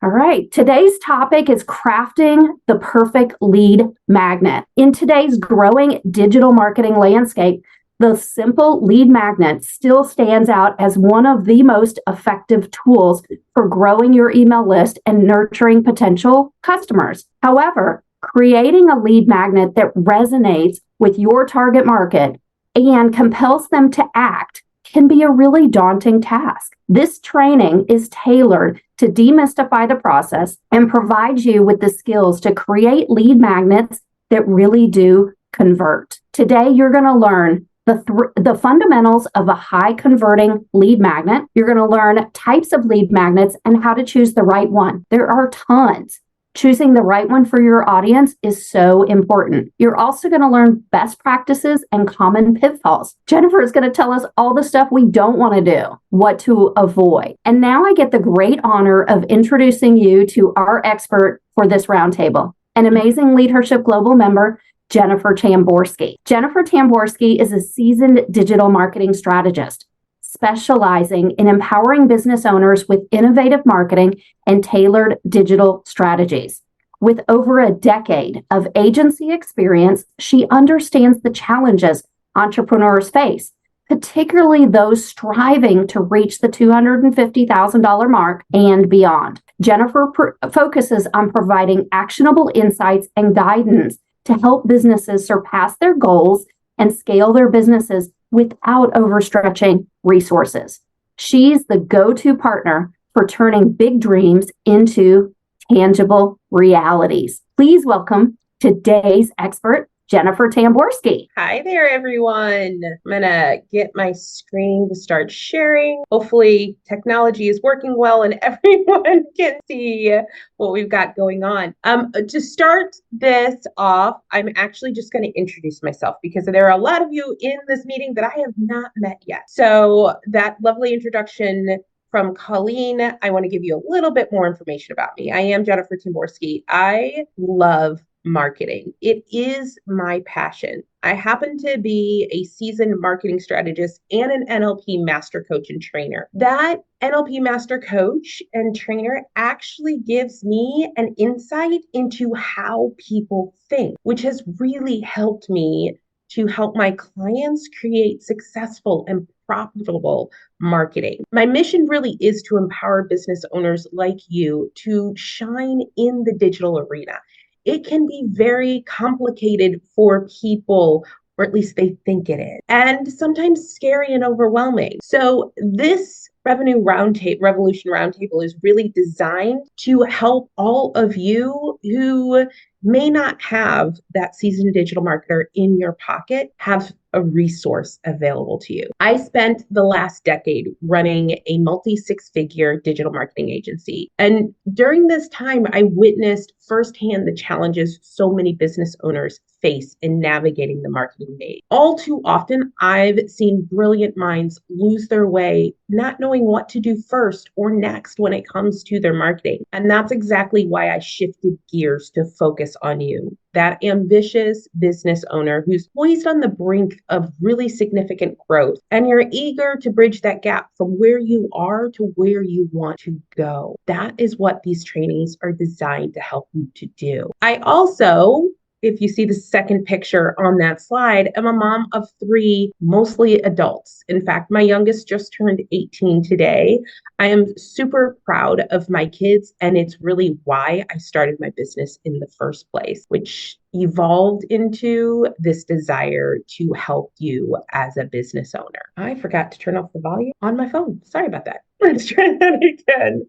All right. Today's topic is crafting the perfect lead magnet. In today's growing digital marketing landscape, the simple lead magnet still stands out as one of the most effective tools for growing your email list and nurturing potential customers. However, creating a lead magnet that resonates with your target market and compels them to act can be a really daunting task. This training is tailored to demystify the process and provide you with the skills to create lead magnets that really do convert. Today, you're going to learn the fundamentals of a high converting lead magnet. You're going to learn types of lead magnets and how to choose the right one. There are tons. Choosing the right one for your audience is so important. You're also going to learn best practices and common pitfalls. Jennifer is going to tell us all the stuff we don't want to do, what to avoid. And now I get the great honor of introducing you to our expert for this roundtable, an amazing Leadership Global member, Jennifer Tamborski. Jennifer Tamborski is a seasoned digital marketing strategist, specializing in empowering business owners with innovative marketing and tailored digital strategies. With over a decade of agency experience, she understands the challenges entrepreneurs face, particularly those striving to reach the $250,000 mark and beyond. Jennifer focuses on providing actionable insights and guidance to help businesses surpass their goals and scale their businesses without overstretching resources. She's the go-to partner for turning big dreams into tangible realities. Please welcome today's expert, Jennifer Tamborski. Hi there, everyone. I'm going to get my screen to start sharing. Hopefully, technology is working well and everyone can see what we've got going on. To start this off, I'm actually just going to introduce myself because there are a lot of you in this meeting that I have not met yet. So that lovely introduction from Colleen, I want to give you a little bit more information about me. I am Jennifer Tamborski. I love marketing. It is my passion. I happen to be a seasoned marketing strategist and an NLP master coach and trainer. That NLP master coach and trainer actually gives me an insight into how people think, which has really helped me to help my clients create successful and profitable marketing. My mission really is to empower business owners like you to shine in the digital arena. It can be very complicated for people, or at least they think it is, and sometimes scary and overwhelming. So this Revolution Roundtable is really designed to help all of you who may not have that seasoned digital marketer in your pocket have a resource available to you. I spent the last decade running a multi-six-figure digital marketing agency. And during this time, I witnessed firsthand the challenges so many business owners face in navigating the marketing maze. All too often, I've seen brilliant minds lose their way, not knowing what to do first or next when it comes to their marketing. And that's exactly why I shifted gears to focus on you, that ambitious business owner who's poised on the brink of really significant growth. And you're eager to bridge that gap from where you are to where you want to go. That is what these trainings are designed to help you to do. I also, if you see the second picture on that slide, I'm a mom of three, mostly adults. In fact, my youngest just turned 18 today. I am super proud of my kids, and it's really why I started my business in the first place, which evolved into this desire to help you as a business owner. I forgot to turn off the volume on my phone. Sorry about that. Let's try that again.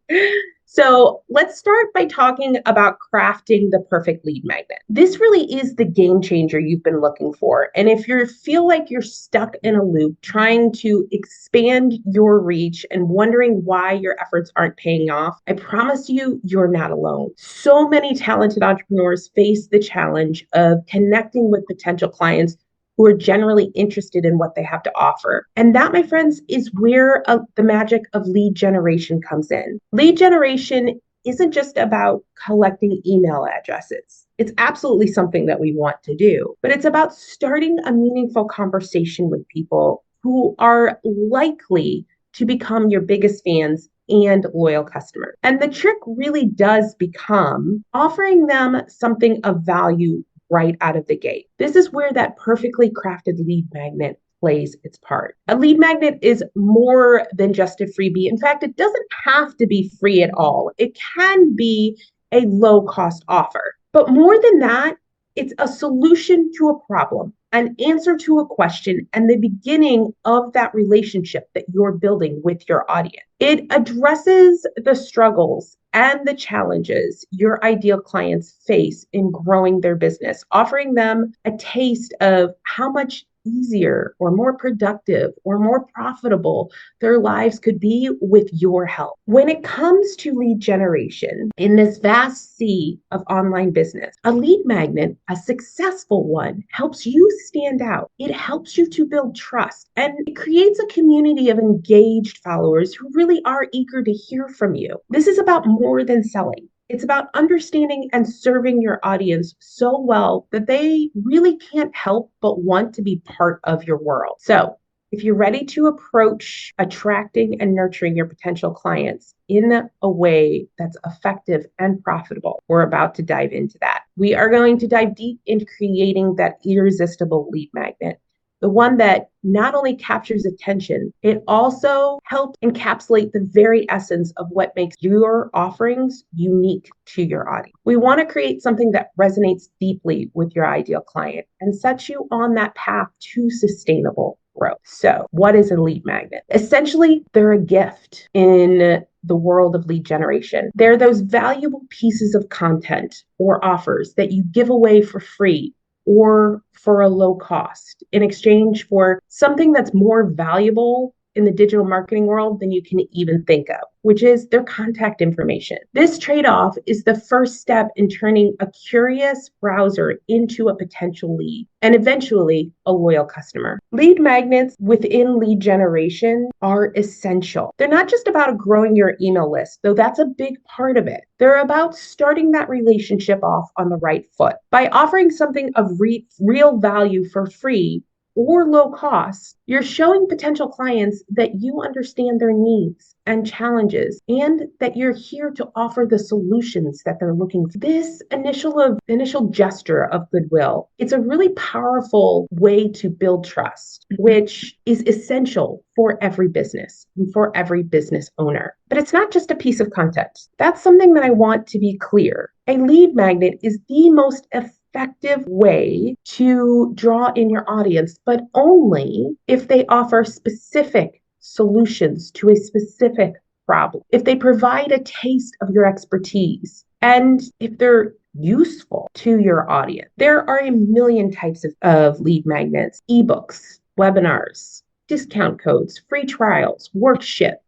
So let's start by talking about crafting the perfect lead magnet. This really is the game changer you've been looking for. And if you feel like you're stuck in a loop trying to expand your reach and wondering why your efforts aren't paying off, I promise you, you're not alone. So many talented entrepreneurs face the challenge of connecting with potential clients who are generally interested in what they have to offer. And that, my friends, is where the magic of lead generation comes in. Lead generation isn't just about collecting email addresses. It's absolutely something that we want to do, but it's about starting a meaningful conversation with people who are likely to become your biggest fans and loyal customers. And the trick really does become offering them something of value right out of the gate. This is where that perfectly crafted lead magnet plays its part. A lead magnet is more than just a freebie. In fact, it doesn't have to be free at all. It can be a low cost offer. But more than that, it's a solution to a problem, an answer to a question, and the beginning of that relationship that you're building with your audience. It addresses the struggles and the challenges your ideal clients face in growing their business, offering them a taste of how much easier or more productive or more profitable their lives could be with your help. When it comes to lead generation in this vast sea of online business, a lead magnet, a successful one, helps you stand out. It helps you to build trust, and it creates a community of engaged followers who really are eager to hear from you. This is about more than selling. It's about understanding and serving your audience so well that they really can't help but want to be part of your world. So, if you're ready to approach attracting and nurturing your potential clients in a way that's effective and profitable, we're about to dive into that. We are going to dive deep into creating that irresistible lead magnet. The one that not only captures attention, it also helps encapsulate the very essence of what makes your offerings unique to your audience. We want to create something that resonates deeply with your ideal client and sets you on that path to sustainable growth. So, what is a lead magnet? Essentially, they're a gift in the world of lead generation. They're those valuable pieces of content or offers that you give away for free or for a low cost in exchange for something that's more valuable in the digital marketing world than you can even think of, which is their contact information. This trade-off is the first step in turning a curious browser into a potential lead and eventually a loyal customer. Lead magnets within lead generation are essential. They're not just about growing your email list, though that's a big part of it. They're about starting that relationship off on the right foot. By offering something of real value for free or low cost, you're showing potential clients that you understand their needs and challenges and that you're here to offer the solutions that they're looking for. This initial gesture of goodwill, it's a really powerful way to build trust, which is essential for every business and for every business owner. But it's not just a piece of content. That's something that I want to be clear. A lead magnet is the most effective way to draw in your audience, but only if they offer specific solutions to a specific problem. If they provide a taste of your expertise and if they're useful to your audience. There are a million types of lead magnets: eBooks, webinars, discount codes, free trials, workshop,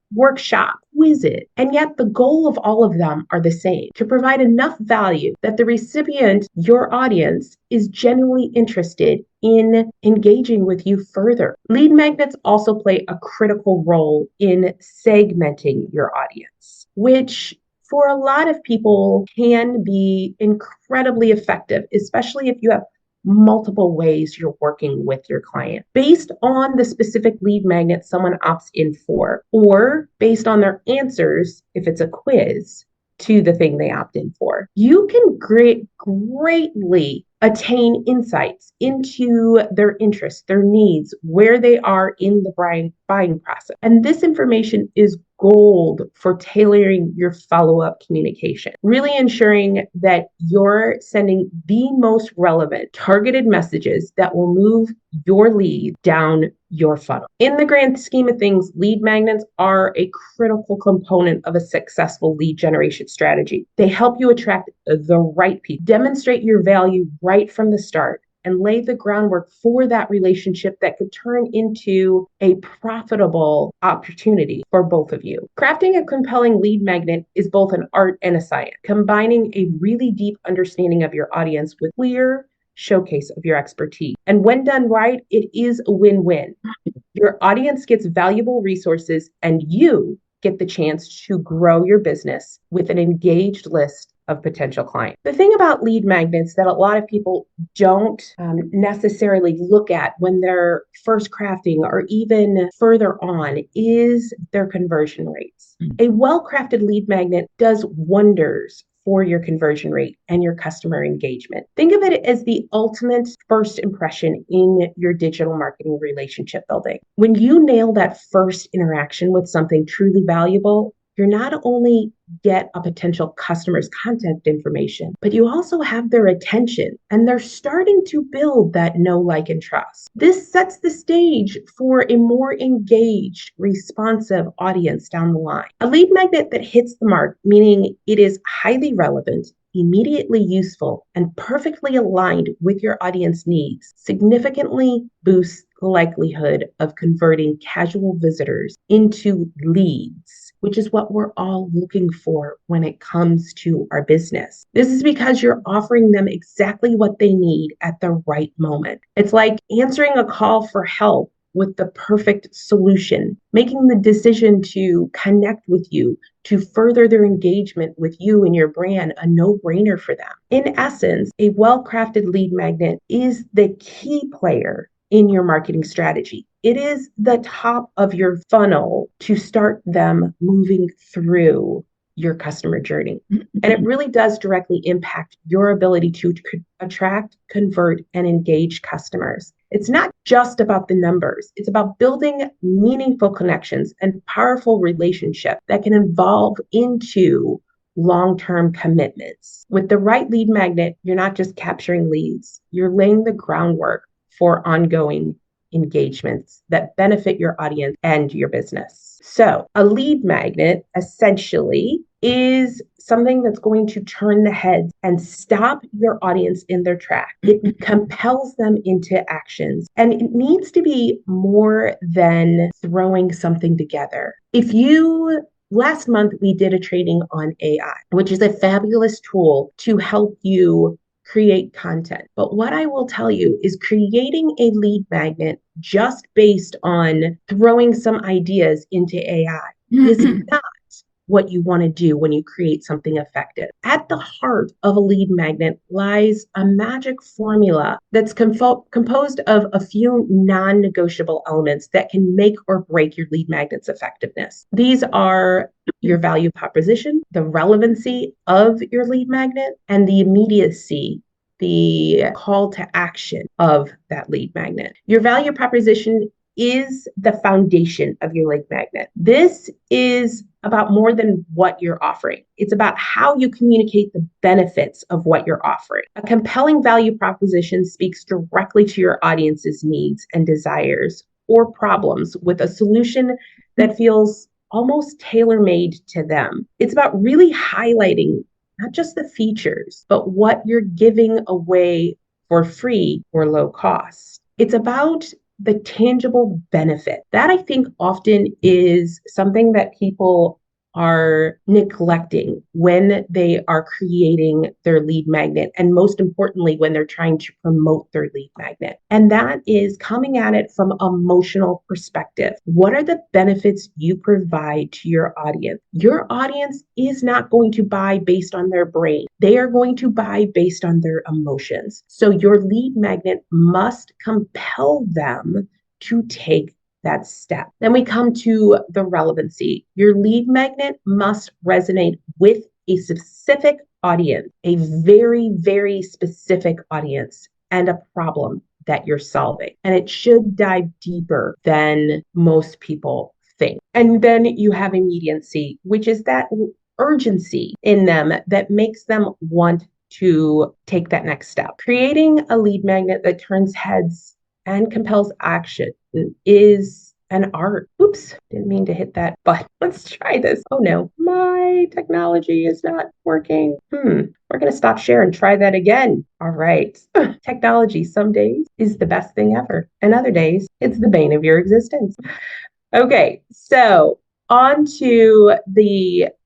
quizzes. And yet the goal of all of them are the same: to provide enough value that the recipient, your audience, is genuinely interested in engaging with you further. Lead magnets also play a critical role in segmenting your audience, which for a lot of people can be incredibly effective, especially if you have multiple ways you're working with your client based on the specific lead magnet someone opts in for, or based on their answers, if it's a quiz, to the thing they opt in for. You can greatly attain insights into their interests, their needs, where they are in the buying process. And this information is gold for tailoring your follow-up communication, really ensuring that you're sending the most relevant targeted messages that will move your lead down your funnel. In the grand scheme of things, lead magnets are a critical component of a successful lead generation strategy. They help you attract the right people, demonstrate your value right from the start, and lay the groundwork for that relationship that could turn into a profitable opportunity for both of you. Crafting a compelling lead magnet is both an art and a science, combining a really deep understanding of your audience with clear showcase of your expertise. And when done right, it is a win-win. Your audience gets valuable resources and you get the chance to grow your business with an engaged list of potential clients. The thing about lead magnets that a lot of people don't necessarily look at when they're first crafting or even further on is their conversion rates. A well-crafted lead magnet does wonders for your conversion rate and your customer engagement. Think of it as the ultimate first impression in your digital marketing relationship building. When you nail that first interaction with something truly valuable, you're not only get a potential customer's contact information, but you also have their attention and they're starting to build that know, like, and trust. This sets the stage for a more engaged, responsive audience down the line. A lead magnet that hits the mark, meaning it is highly relevant, immediately useful, and perfectly aligned with your audience needs, significantly boosts the likelihood of converting casual visitors into leads, which is what we're all looking for when it comes to our business. This is because you're offering them exactly what they need at the right moment. It's like answering a call for help with the perfect solution, making the decision to connect with you, to further their engagement with you and your brand, a no-brainer for them. In essence, a well-crafted lead magnet is the key player in your marketing strategy. It is the top of your funnel to start them moving through your customer journey. And it really does directly impact your ability to attract, convert, and engage customers. It's not just about the numbers. It's about building meaningful connections and powerful relationships that can evolve into long-term commitments. With the right lead magnet, you're not just capturing leads, you're laying the groundwork for ongoing engagements that benefit your audience and your business. So a lead magnet essentially is something that's going to turn the heads and stop your audience in their track. It compels them into actions, and it needs to be more than throwing something together. Last month, we did a training on AI, which is a fabulous tool to help you create content. But what I will tell you is creating a lead magnet just based on throwing some ideas into AI is not what you want to do when you create something effective. At the heart of a lead magnet lies a magic formula that's composed of a few non-negotiable elements that can make or break your lead magnet's effectiveness. These are your value proposition, the relevancy of your lead magnet, and the immediacy, the call to action of that lead magnet. Your value proposition is the foundation of your lead magnet. This is about more than what you're offering. It's about how you communicate the benefits of what you're offering. A compelling value proposition speaks directly to your audience's needs and desires or problems with a solution that feels almost tailor-made to them. It's about really highlighting not just the features, but what you're giving away for free or low cost. It's about the tangible benefit. That, I think, often is something that people are neglecting when they are creating their lead magnet, and most importantly, when they're trying to promote their lead magnet. And that is coming at it from an emotional perspective. What are the benefits you provide to your audience? Your audience is not going to buy based on their brain. They are going to buy based on their emotions. So your lead magnet must compel them to take that step. Then we come to the relevancy. Your lead magnet must resonate with a specific audience, a very, very specific audience, and a problem that you're solving. And it should dive deeper than most people think. And then you have immediacy, which is that urgency in them that makes them want to take that next step. Creating a lead magnet that turns heads and compels action is an art. Oops, didn't mean to hit that, but let's try this. Oh no, my technology is not working. We're going to stop share and try that again. All right. Technology some days is the best thing ever, and other days it's the bane of your existence. Okay, so on to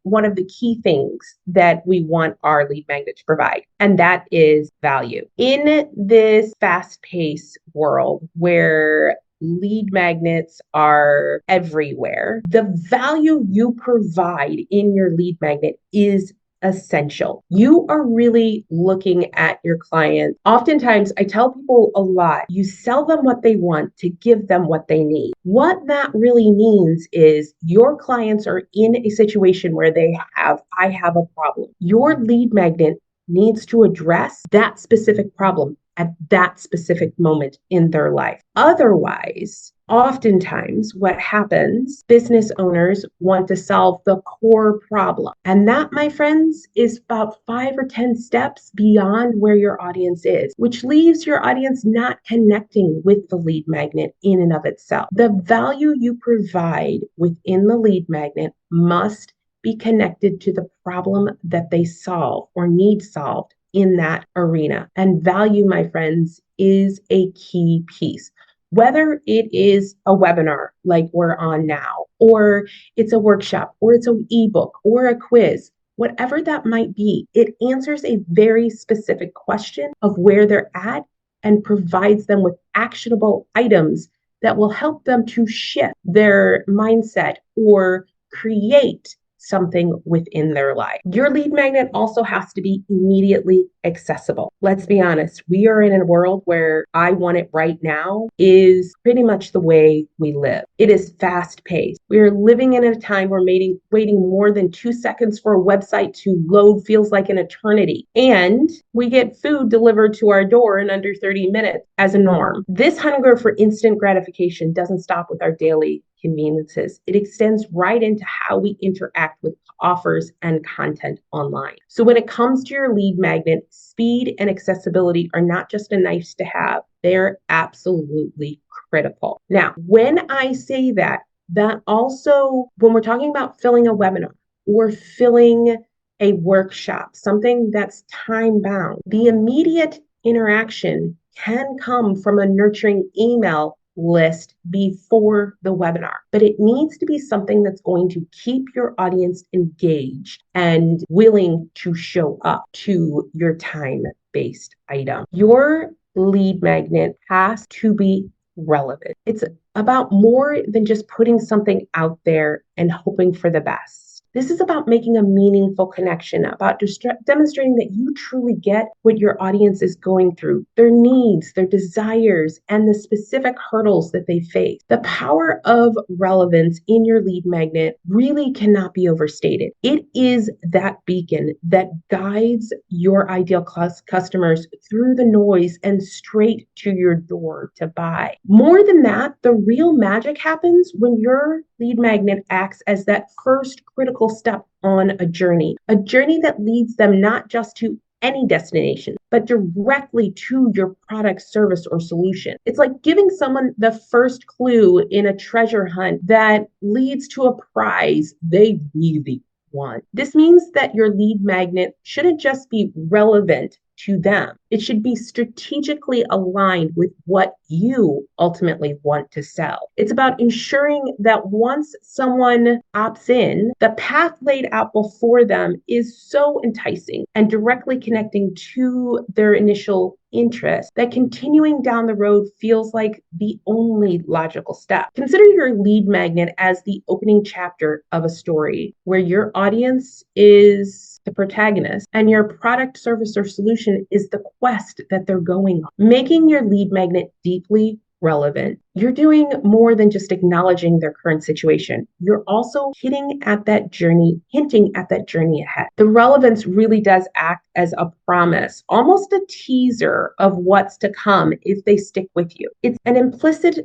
one of the key things that we want our lead magnet to provide, and that is value. In this fast-paced world where lead magnets are everywhere, the value you provide in your lead magnet is essential. You are really looking at your client. Oftentimes, I tell people a lot, you sell them what they want to give them what they need. What that really means is your clients are in a situation where I have a problem. Your lead magnet needs to address that specific problem at that specific moment in their life. Otherwise, oftentimes what happens, business owners want to solve the core problem. And that, my friends, is about 5 or 10 steps beyond where your audience is, which leaves your audience not connecting with the lead magnet in and of itself. The value you provide within the lead magnet must be connected to the problem that they solve or need solved in that arena. And value, my friends, is a key piece. Whether it is a webinar like we're on now, or it's a workshop, or it's an ebook, or a quiz, whatever that might be, it answers a very specific question of where they're at and provides them with actionable items that will help them to shift their mindset or create something within their life. Your lead magnet also has to be immediately accessible. Let's be honest, we are in a world where I want it right now is pretty much the way we live. It is fast paced. We are living in a time where waiting more than 2 seconds for a website to load feels like an eternity. And we get food delivered to our door in under 30 minutes as a norm. This hunger for instant gratification doesn't stop with our daily conveniences. It extends right into how we interact with offers and content online. So when it comes to your lead magnet, speed and accessibility are not just a nice to have, they're absolutely critical. Now, when I say that also, when we're talking about filling a webinar or filling a workshop, something that's time bound, the immediate interaction can come from a nurturing email list before the webinar, but it needs to be something that's going to keep your audience engaged and willing to show up to your time-based item. Your lead magnet has to be relevant. It's about more than just putting something out there and hoping for the best. This is about making a meaningful connection, about demonstrating that you truly get what your audience is going through, their needs, their desires, and the specific hurdles that they face. The power of relevance in your lead magnet really cannot be overstated. It is that beacon that guides your ideal customers through the noise and straight to your door to buy. More than that, the real magic happens when your lead magnet acts as that first critical step on a journey that leads them not just to any destination, but directly to your product, service, or solution. It's like giving someone the first clue in a treasure hunt that leads to a prize they really want. This means that your lead magnet shouldn't just be relevant to them. It should be strategically aligned with what you ultimately want to sell. It's about ensuring that once someone opts in, the path laid out before them is so enticing and directly connecting to their initial interest that continuing down the road feels like the only logical step. Consider your lead magnet as the opening chapter of a story where your audience is the protagonist and your product, service, or solution is the quest that they're going on. Making your lead magnet deeply relevant, you're doing more than just acknowledging their current situation. You're also hinting at that journey ahead. The relevance really does act as a promise, almost a teaser of what's to come if they stick with you. It's an implicit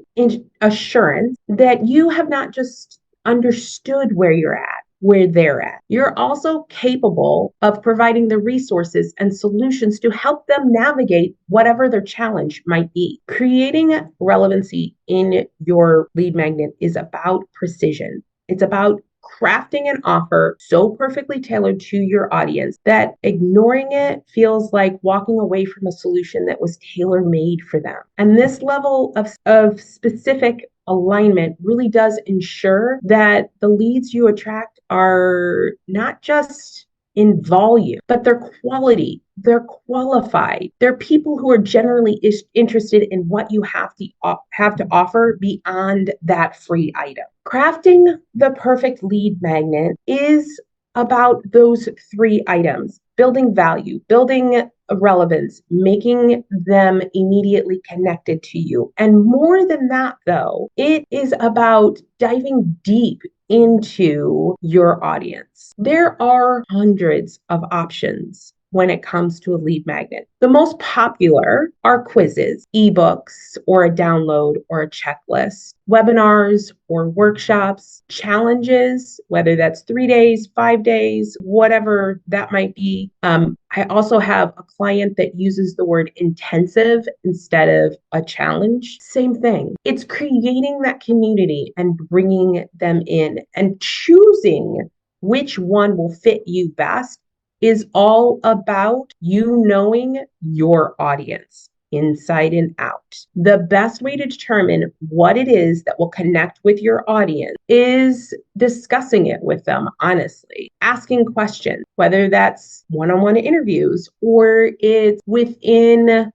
assurance that you have not just understood where they're at. You're also capable of providing the resources and solutions to help them navigate whatever their challenge might be. Creating relevancy in your lead magnet is about precision. It's about crafting an offer so perfectly tailored to your audience that ignoring it feels like walking away from a solution that was tailor-made for them. And this level of specific alignment really does ensure that the leads you attract are not just in volume, but their quality. They're qualified. They're people who are generally interested in what you have to offer beyond that free item. Crafting the perfect lead magnet is about those three items: building value, building relevance, making them immediately connected to you. And more than that, though, it is about diving deep into your audience. There are hundreds of options when it comes to a lead magnet. The most popular are quizzes, eBooks, or a download or a checklist, webinars or workshops, challenges, whether that's 3 days, 5 days, whatever that might be. I also have a client that uses the word intensive instead of a challenge. Same thing. It's creating that community and bringing them in, and choosing which one will fit you best is all about you knowing your audience inside and out. The best way to determine what it is that will connect with your audience is discussing it with them honestly, asking questions, whether that's one-on-one interviews or it's within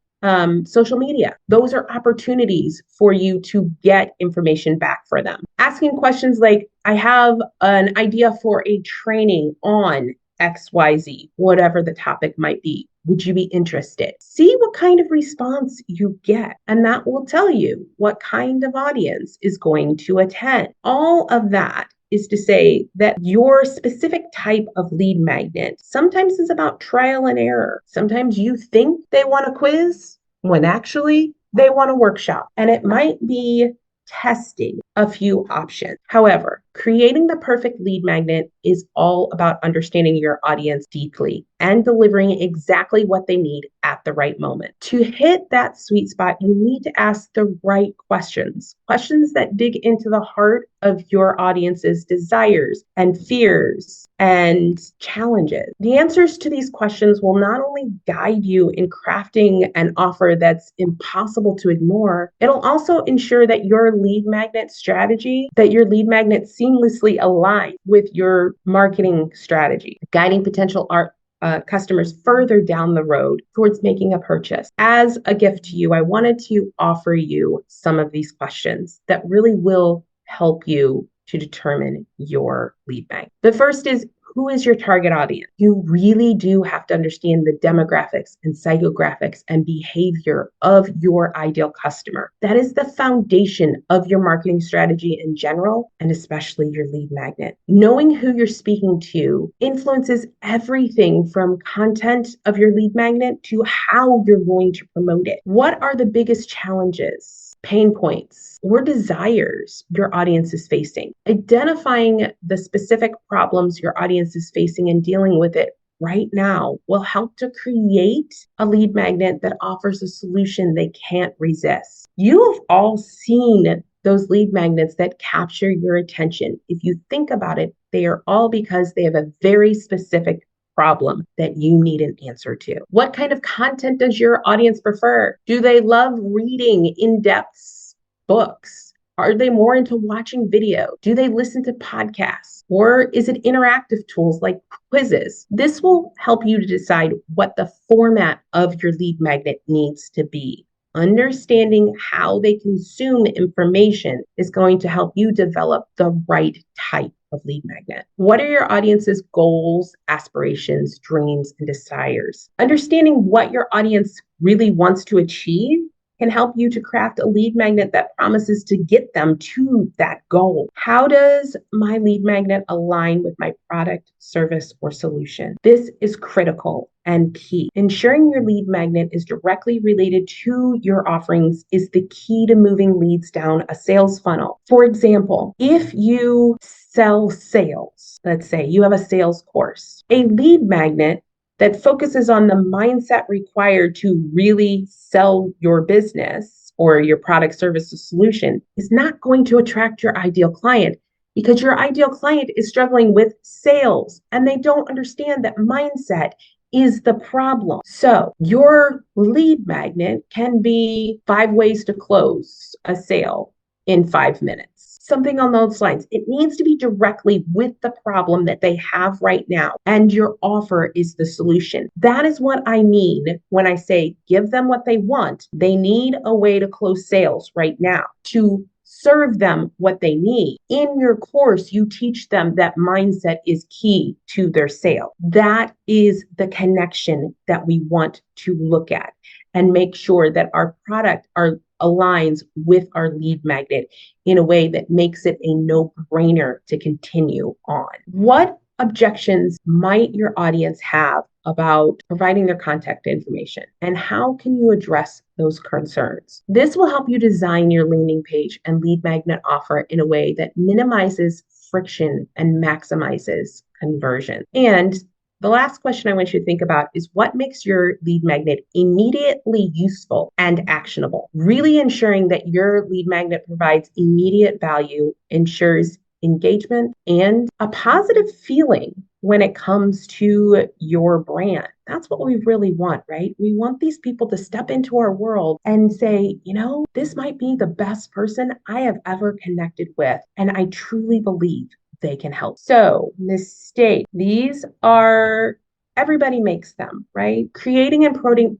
social media. Those are opportunities for you to get information back for them. Asking questions like, I have an idea for a training on XYZ, whatever the topic might be. Would you be interested? See what kind of response you get, and that will tell you what kind of audience is going to attend. All of that is to say that your specific type of lead magnet sometimes is about trial and error. Sometimes you think they want a quiz when actually they want a workshop, and it might be testing a few options. However, creating the perfect lead magnet is all about understanding your audience deeply and delivering exactly what they need at the right moment. To hit that sweet spot, you need to ask the right questions, questions that dig into the heart of your audience's desires and fears and challenges. The answers to these questions will not only guide you in crafting an offer that's impossible to ignore, it'll also ensure that your lead magnet strategy, that your lead magnet seamlessly aligns with your marketing strategy, guiding potential customers further down the road towards making a purchase. As a gift to you, I wanted to offer you some of these questions that really will help you to determine your lead magnet. The first is, who is your target audience? You really do have to understand the demographics and psychographics and behavior of your ideal customer. That is the foundation of your marketing strategy in general, and especially your lead magnet. Knowing who you're speaking to influences everything from content of your lead magnet to how you're going to promote it. What are the biggest challenges, pain points, or desires your audience is facing? Identifying the specific problems your audience is facing and dealing with it right now will help to create a lead magnet that offers a solution they can't resist. You have all seen those lead magnets that capture your attention. If you think about it, they are all because they have a very specific problem that you need an answer to. What kind of content does your audience prefer? Do they love reading in-depth books? Are they more into watching video? Do they listen to podcasts? Or is it interactive tools like quizzes? This will help you to decide what the format of your lead magnet needs to be. Understanding how they consume information is going to help you develop the right type of lead magnet. What are your audience's goals, aspirations, dreams, and desires? Understanding what your audience really wants to achieve can help you to craft a lead magnet that promises to get them to that goal. How does my lead magnet align with my product, service, or solution? This is critical and key. Ensuring your lead magnet is directly related to your offerings is the key to moving leads down a sales funnel. For example, if you sell sales, let's say you have a sales course, a lead magnet that focuses on the mindset required to really sell your business or your product, service, or solution is not going to attract your ideal client, because your ideal client is struggling with sales and they don't understand that mindset is the problem. So your lead magnet can be 5 ways to close a sale in 5 minutes. Something on those lines. It needs to be directly with the problem that they have right now, and your offer is the solution. That is what I mean when I say give them what they want. They need a way to close sales right now. To serve them what they need. In your course, you teach them that mindset is key to their sale. That is the connection that we want to look at and make sure that our product aligns with our lead magnet in a way that makes it a no-brainer to continue on. What objections might your audience have about providing their contact information, and how can you address those concerns? This will help you design your landing page and lead magnet offer in a way that minimizes friction and maximizes conversion. And the last question I want you to think about is what makes your lead magnet immediately useful and actionable? Really ensuring that your lead magnet provides immediate value ensures engagement and a positive feeling when it comes to your brand. That's what we really want, right? We want these people to step into our world and say, this might be the best person I have ever connected with, and I truly believe they can help. So, mistake. These are, everybody makes them, right? Creating and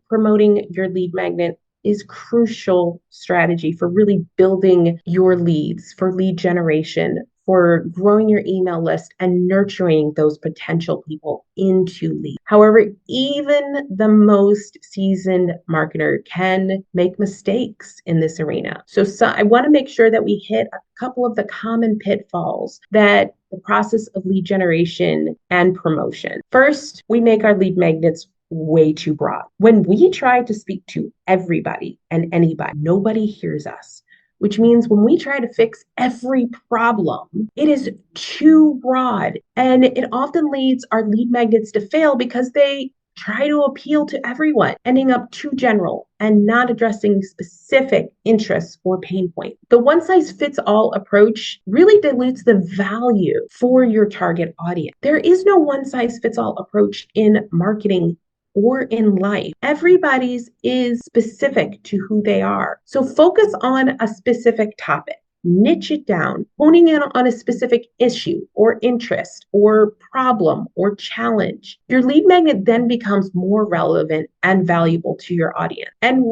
promoting your lead magnet is crucial strategy for really building your leads, for lead generation, for growing your email list and nurturing those potential people into leads. However, even the most seasoned marketer can make mistakes in this arena. So I want to make sure that we hit a couple of the common pitfalls that the process of lead generation and promotion. First, we make our lead magnets way too broad. When we try to speak to everybody and anybody, nobody hears us. Which means when we try to fix every problem, it is too broad. And it often leads our lead magnets to fail because they try to appeal to everyone, ending up too general and not addressing specific interests or pain points. The one-size-fits-all approach really dilutes the value for your target audience. There is no one-size-fits-all approach in marketing or in life. Everybody's is specific to who they are. So focus on a specific topic, niche it down, honing in on a specific issue or interest or problem or challenge. Your lead magnet then becomes more relevant and valuable to your audience. And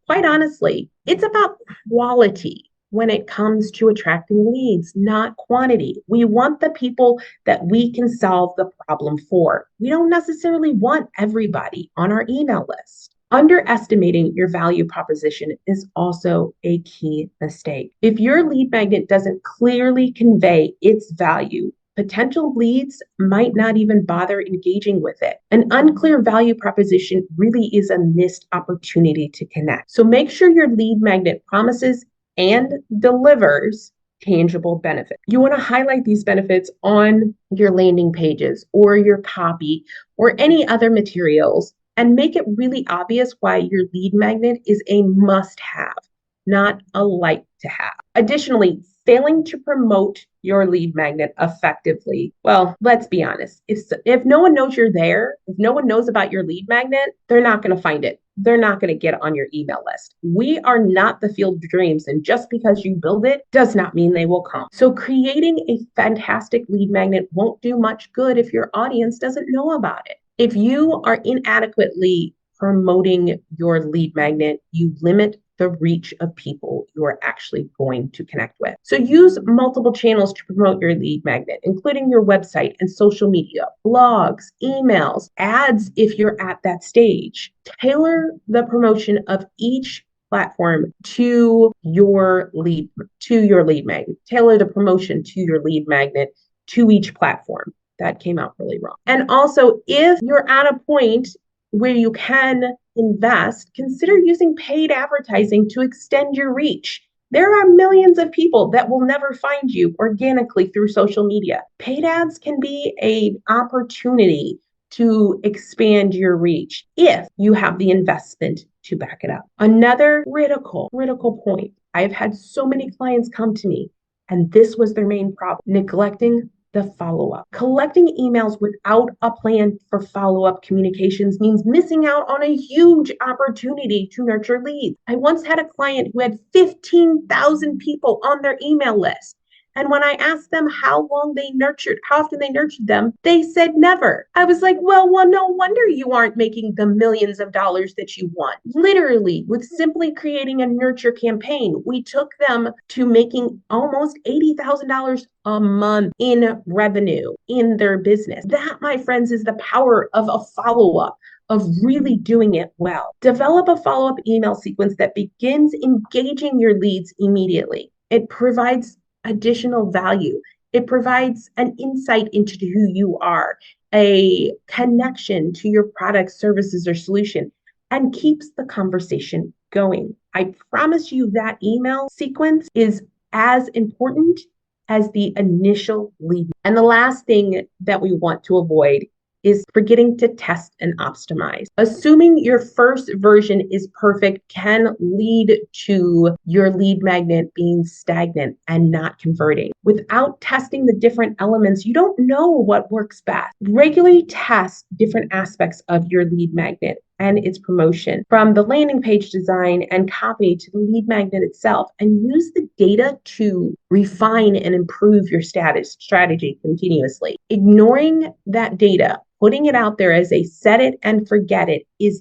quite honestly, it's about quality when it comes to attracting leads, not quantity. We want the people that we can solve the problem for. We don't necessarily want everybody on our email list. Underestimating your value proposition is also a key mistake. If your lead magnet doesn't clearly convey its value, potential leads might not even bother engaging with it. An unclear value proposition really is a missed opportunity to connect. So make sure your lead magnet promises and delivers tangible benefit. You want to highlight these benefits on your landing pages or your copy or any other materials and make it really obvious why your lead magnet is a must-have, not a like-to-have. Additionally, failing to promote your lead magnet effectively. Well, let's be honest. If no one knows you're there, if no one knows about your lead magnet, they're not going to find it. They're not going to get on your email list. We are not the field of dreams, and just because you build it does not mean they will come. So creating a fantastic lead magnet won't do much good if your audience doesn't know about it. If you are inadequately promoting your lead magnet, you limit the reach of people you are actually going to connect with. So use multiple channels to promote your lead magnet, including your website and social media, blogs, emails, ads if you're at that stage. Tailor the promotion of each platform to your lead magnet. Tailor the promotion to your lead magnet to each platform. That came out really wrong. And also, if you're at a point where you can invest, consider using paid advertising to extend your reach. There are millions of people that will never find you organically through social media. Paid ads can be an opportunity to expand your reach if you have the investment to back it up. Another critical point. I've had so many clients come to me, and this was their main problem: neglecting the follow-up. Collecting emails without a plan for follow-up communications means missing out on a huge opportunity to nurture leads. I once had a client who had 15,000 people on their email list. And when I asked them how often they nurtured them, they said never. I was like, well, no wonder you aren't making the millions of dollars that you want. Literally, with simply creating a nurture campaign, we took them to making almost $80,000 a month in revenue in their business. That, my friends, is the power of a follow-up, of really doing it well. Develop a follow-up email sequence that begins engaging your leads immediately. It provides additional value. It provides an insight into who you are, a connection to your product, services, or solution, and keeps the conversation going. I promise you that email sequence is as important as the initial lead. And the last thing that we want to avoid is forgetting to test and optimize. Assuming your first version is perfect can lead to your lead magnet being stagnant and not converting. Without testing the different elements, you don't know what works best. Regularly test different aspects of your lead magnet and its promotion, from the landing page design and copy to the lead magnet itself, and use the data to refine and improve your strategy continuously. Ignoring that data, putting it out there as a set it and forget it, is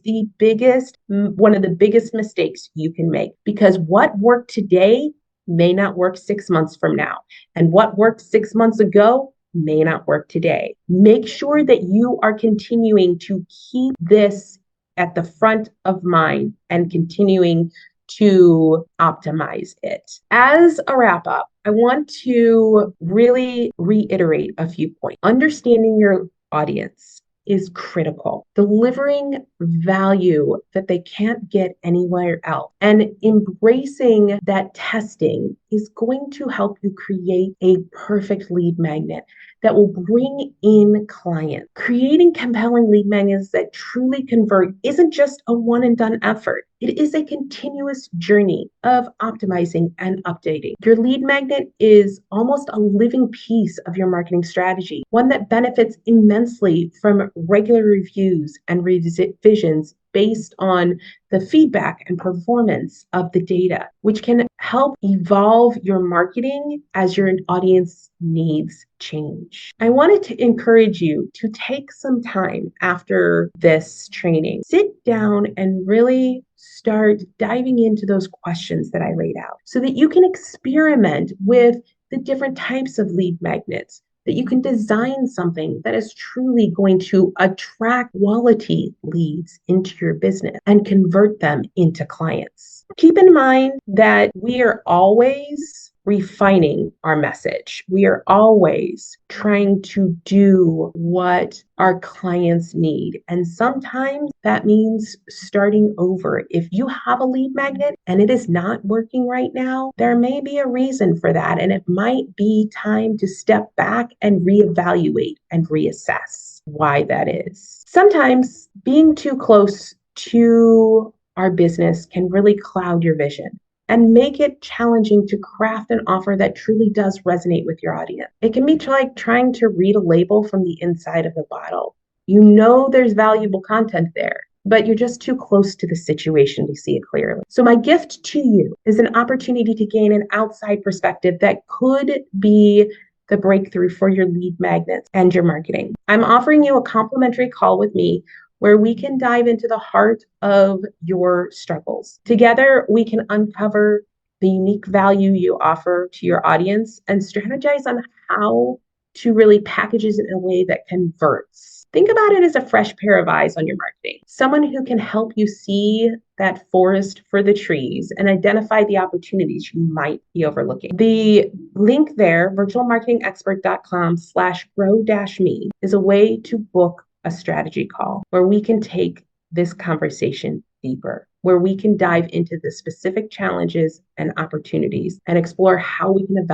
one of the biggest mistakes you can make, because what worked today may not work 6 months from now, and what worked 6 months ago may not work today. Make sure that you are continuing to keep this at the front of mind and continuing to optimize it. As a wrap up, I want to really reiterate a few points. Understanding your audience is critical. Delivering value that they can't get anywhere else, and embracing that testing is going to help you create a perfect lead magnet that will bring in clients. Creating compelling lead magnets that truly convert isn't just a one and done effort. It is a continuous journey of optimizing and updating. Your lead magnet is almost a living piece of your marketing strategy, one that benefits immensely from regular reviews and revisions based on the feedback and performance of the data, which can help evolve your marketing as your audience needs change. I wanted to encourage you to take some time after this training, sit down and really start diving into those questions that I laid out so that you can experiment with the different types of lead magnets, that you can design something that is truly going to attract quality leads into your business and convert them into clients. Keep in mind that we are always refining our message. We are always trying to do what our clients need. And sometimes that means starting over. If you have a lead magnet and it is not working right now, there may be a reason for that. And it might be time to step back and reevaluate and reassess why that is. Sometimes being too close to our business can really cloud your vision and make it challenging to craft an offer that truly does resonate with your audience. It can be like trying to read a label from the inside of the bottle. You know there's valuable content there, but you're just too close to the situation to see it clearly. So my gift to you is an opportunity to gain an outside perspective that could be the breakthrough for your lead magnets and your marketing. I'm offering you a complimentary call with me where we can dive into the heart of your struggles. Together, we can uncover the unique value you offer to your audience and strategize on how to really package it in a way that converts. Think about it as a fresh pair of eyes on your marketing, someone who can help you see that forest for the trees and identify the opportunities you might be overlooking. The link there, virtualmarketingexpert.com/grow-me, is a way to book a strategy call where we can take this conversation deeper, where we can dive into the specific challenges and opportunities and explore how we can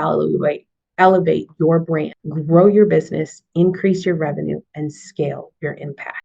elevate your brand, grow your business, increase your revenue, and scale your impact.